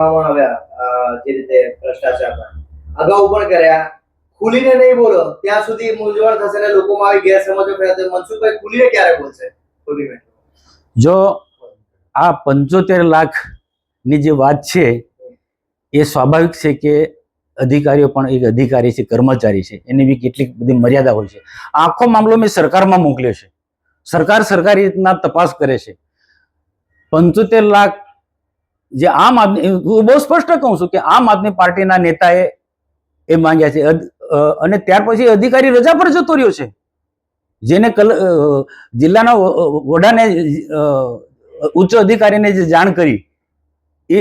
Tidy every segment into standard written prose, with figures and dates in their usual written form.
જે રીતે ભ્રષ્ટાચારમાં અગાઉ પણ કર્યા, ખુલીને નહીં બોલો ત્યાં સુધી મૂંઝવણ થશે ને લોકોમાં આવી ગેરસમજો ફેલાશે. મનસુખભાઈ ખુલીને ક્યારે બોલશે? જો આ 75 લાખની જે વાત છે એ સ્વાભાવિક છે કે અધિકારીઓ પણ એક અધિકારી છે, કર્મચારી છે, એની બી કેટલીક બધી મર્યાદા હોય છે. આખો મામલો મેં સરકારમાં મોકલ્યો છે. સરકાર સરકારી રીતના તપાસ કરે છે. 75 લાખ જે આમ આદમી, હું બહુ સ્પષ્ટ કહું છું કે આમ આદમી પાર્ટીના નેતાએ એ માંગ્યા છે અને ત્યાર પછી અધિકારી રજા પર જતો રહ્યો છે. જેને જિલ્લાના વડાને ઉચ્ચ અધિકારીને જે જાણ કરી એ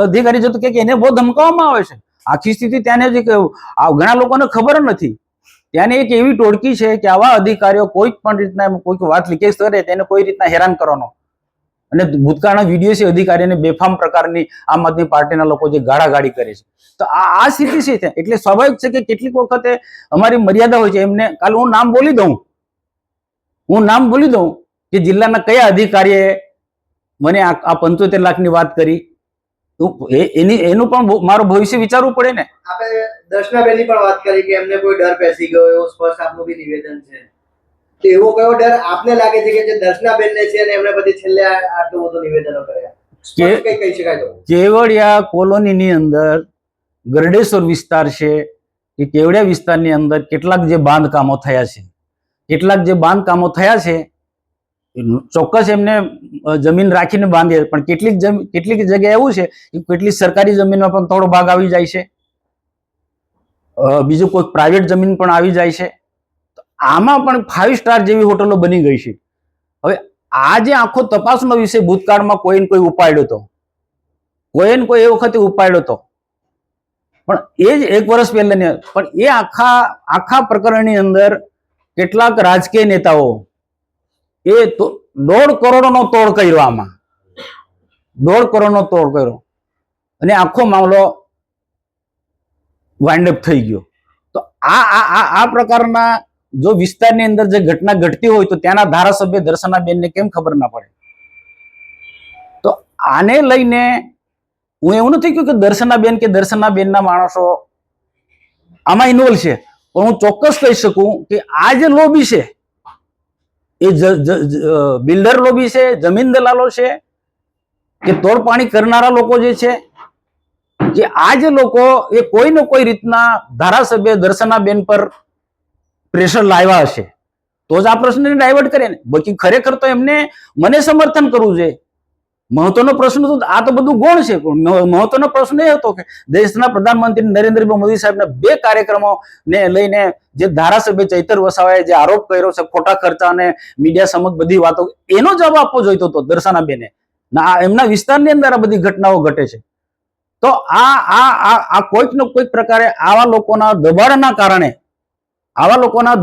અધિકારી જતો કે એને બહુ ધમકાવવામાં આવે છે. આખી સ્થિતિ ત્યાંને જે ઘણા લોકોને ખબર નથી. ત્યાંની એક એવી ટોળકી છે કે આવા અધિકારીઓ કોઈ પણ રીતના કોઈક વાત લીકેજ કરે તેને કોઈ રીતના હેરાન કરવાનો. અને ભૂતકાળના વિડીયો છે અધિકારીને બેફામ પ્રકારની આમ આદમી પાર્ટીના લોકો જે ગાળાગાળી કરે છે. તો આ સ્થિતિ છે. એટલે સ્વાભાવિક છે કે કેટલીક વખતે અમારી મર્યાદા હોય છે. એમને કાલે હું નામ બોલી દઉં કે જિલ્લાના કયા અધિકારીએ મને આ 75 લાખની વાત કરી. એનું પણ મારું ભવિષ્ય વિચારવું પડે ને. આપણે દર્શનાબેનની પણ વાત કરી કે એમને કોઈ ડર બેસી ગયો, એવો સ્પષ્ટ આપનું બી નિવેદન છે. તો એવો કયો ડર આપને લાગે છે કે જે દર્શનાબેનને છે અને એમને પછી છેલ્લે આટલું બધું નિવેદનો કર્યા? કઈ કહી શકાય તો કેવડિયા કોલોનીની અંદર ગરડેશ્વર વિસ્તાર છે કે કેવડિયા વિસ્તારની અંદર કેટલાક જે બાંધકામો થયા છે ચોક્કસ એમને જમીન રાખીને બાંધે, પણ કેટલીક જગ્યાએ એવું છે કે કેટલીક સરકારી જમીનમાં પણ થોડો ભાગ આવી જાય છે, બીજું કોઈ પ્રાઇવેટ જમીન પણ આવી જાય છે. આમાં પણ 5 સ્ટાર જેવી હોટલો બની ગઈ છે. હવે આ જે આખો તપાસનો વિષય ભૂતકાળમાં કોઈને કોઈ ઉપાડ્યો હતો, એ વખતે ઉપાડ્યો હતો, પણ એ જ 1 વર્ષ પહેલા. પણ એ આખા પ્રકરણની અંદર કેટલાક રાજકીય નેતાઓ એ 1.5 કરોડનો તોડ કર્યો. આમાં 1.5 કરોડનો તોડ કર્યો અને આખો મામલો વાઇન્ડ અપ થઈ ગયો. તો આ પ્રકારના જો વિસ્તારની અંદર જે ઘટના ઘટતી હોય તો ત્યાંના ધારાસભ્ય દર્શનાબેનને કેમ ખબર ના પડે? તો આને લઈને હું એવું નથી કહ્યું કે દર્શનાબેનના માણસો આમાં ઇન્વોલ્વ છે, પણ હું ચોક્કસ કહી શકું કે આ જે લોબી છે એ બિલ્ડર લોબી છે, જમીન દલાલો છે કે તોડપાણી કરનારા લોકો જે છે કે આ જે લોકો એ કોઈ ને કોઈ રીતના ધારાસભ્ય દર્શનાબેન પર પ્રેશર લાવ્યા હશે તો જ આ પ્રશ્નને ડાયવર્ટ કરે ને. બાકી ખરેખર તો એમને મને સમર્થન કરવું જોઈએ. મહત્વનો પ્રશ્ન તો આ તો બધું ગૌણ છે, પણ મહત્વનો પ્રશ્ન એ હતો કે દેશના પ્રધાનમંત્રી નરેન્દ્રભાઈ મોદી સાહેબના 2 કાર્યક્રમોને લઈને જે ધારાસભ્ય ચૈતર વસાવાએ જે આરોપ કર્યો છે ખોટા ખર્ચા અને મીડિયા સમક્ષ બધી વાતો, એનો જવાબ આપવો જોઈતો હતો દર્શનાબેને. એમના વિસ્તારની અંદર આ બધી ઘટનાઓ ઘટે છે. તો આ કોઈક ને કોઈક પ્રકારે આવા લોકોના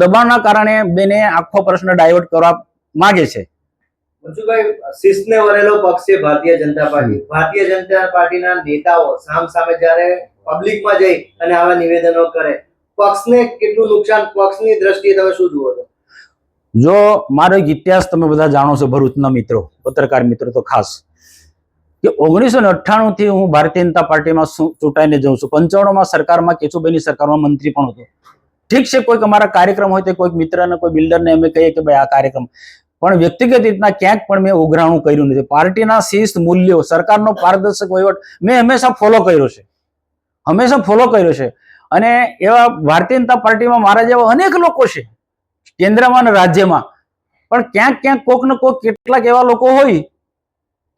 દબાણના કારણે બેને આખો પ્રશ્ન ડાયવર્ટ કરવા માંગે છે. મનસુખભાઈ, શિસ્તને વરેલો પક્ષ છે ભારતીય જનતા પાર્ટી. ભારતીય જનતા પાર્ટીના નેતાઓ સામે જ્યારે પબ્લિકમાં જઈ અને આવા નિવેદનો કરે, પક્ષને કેટલું નુકસાન, પક્ષની દ્રષ્ટિએ તમે શું જુઓ છો? જો મારો એક ઇતિહાસ તમે બધા જાણો છો, ભરૂચના મિત્રો, પત્રકાર મિત્રો તો ખાસ, કે 1998 થી હું ભારતીય જનતા પાર્ટીમાં ચૂંટાઈને જઉં છું. 95 માં સરકારમાં, કેશુભાઈની સરકારમાં મંત્રી પણ હતો. ઠીક છે, કોઈક અમારા કાર્યક્રમ હોય તો કોઈક મિત્રને, કોઈ બિલ્ડરને અમે કહીએ કે ભાઈ આ કાર્યક્રમ, પણ વ્યક્તિગત રીતના ક્યાંક પણ મેં ઉઘરાણું કર્યું નથી. પાર્ટીના શિસ્ત, મૂલ્યો, સરકારનો પારદર્શક વહીવટ મેં હંમેશા ફોલો કર્યો છે. અને એવા ભારતીય જનતા પાર્ટીમાં મારા જેવા અનેક લોકો છે, કેન્દ્રમાં અને રાજ્યમાં, પણ ક્યાંક કોઈક ને કોઈક કેટલાક એવા લોકો હોય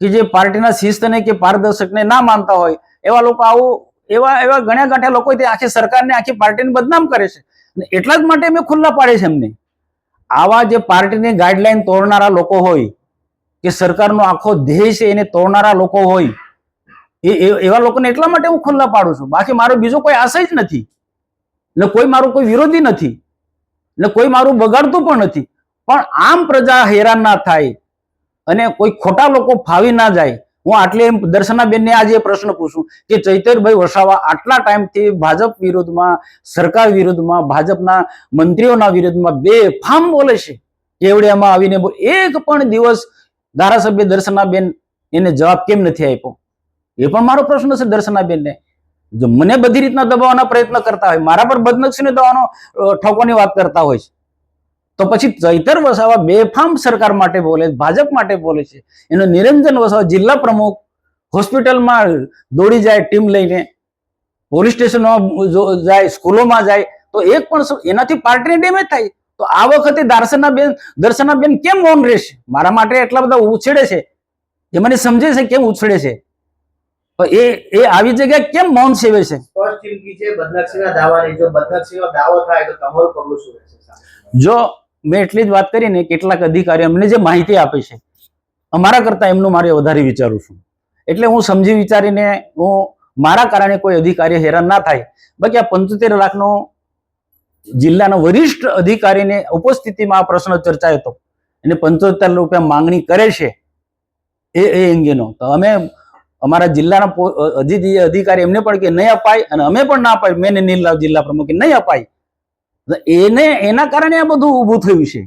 કે જે પાર્ટીના શિસ્તને કે પારદર્શકને ના માનતા હોય. એવા લોકો એવા ગણ્યા ગાંઠ્યા લોકો આખી સરકારને, આખી પાર્ટીને બદનામ કરે છે. એટલા જ માટે મેં ખુલ્લા પાડે છે એમને. આવા જે પાર્ટીની ગાઈડલાઈન તોડનારા લોકો હોય કે સરકારનો આખો ધ્યેય છે એને તોડનારા લોકો હોય, એવા લોકોને એટલા માટે હું ખુલ્લા પાડું છું. બાકી મારો બીજો કોઈ આશય જ નથી, ને કોઈ મારું કોઈ વિરોધી નથી, ને કોઈ મારું બગાડતું પણ નથી. પણ આમ પ્રજા હેરાન ના થાય અને કોઈ ખોટા લોકો ફાવી ના જાય. હું આટલે દર્શનાબેનને આજે પ્રશ્ન પૂછું કે ચૈતરભાઈ વસાવા આટલા ટાઈમથી ભાજપ વિરુદ્ધમાં, સરકાર વિરુદ્ધમાં, ભાજપના મંત્રીઓના વિરુદ્ધમાં બેફામ બોલે છે, કેવડિયામાં આવીને એક પણ દિવસ ધારાસભ્ય દર્શનાબેન એને જવાબ કેમ નથી આપ્યો? એ પણ મારો પ્રશ્ન છે દર્શનાબેનને. જો મને બધી રીતના દબાવવાના પ્રયત્ન કરતા હોય, મારા પર બદનક્ષીને દવાનો ઠોકવાની વાત કરતા હોય છે, તો પછી ચૈતર વસાવા બેફામ સરકાર માટે બોલે, ભાજપ માટે બોલે છે. એનો નિરંજન વસાવા જિલ્લા પ્રમુખ હોસ્પિટલમાં દોડી જાય ટીમ લઈને, પોલીસ સ્ટેશનમાં જાય, સ્કૂલોમાં જાય, તો એક પણ એનાથી પાર્ટીને ડેમેજ થાય. તો આ વખતે દર્શનાબેન કેમ મૌન રહેશે? મારા માટે એટલા બધા ઉછેડે છે, એ મને સમજે છે કેમ ઉછળે છે, પણ એ આવી જગ્યાએ કેમ મૌન સેવે છે? સ્પષ્ટ ચીમકી છે બદનક્ષીના દાવાની. જો બદનક્ષીનો દાવો થાય તો તમારું પગલું શું રહેશે? જો મેં એટલી જ વાત કરી ને, કેટલાક અધિકારીઓ અમને જે માહિતી આપે છે, અમારા કરતા એમનું મારે વધારે વિચારું છું. એટલે હું સમજી વિચારીને, હું મારા કારણે કોઈ અધિકારી હેરાન ના થાય. બાકી આ 75 લાખનો જિલ્લાના વરિષ્ઠ અધિકારીને ઉપસ્થિતિમાં આ પ્રશ્ન ચર્ચાયો હતો, અને 75 રૂપિયા માંગણી કરે છે એ અંગેનો, તો અમે અમારા જિલ્લાના અધિકારી એમને પણ કે નહીં અપાય, અને અમે પણ ના અપાય, મેં નીલ જિલ્લા પ્રમુખ નહીં અપાય. એના કારણે આ બધું ઊભું થયું છે.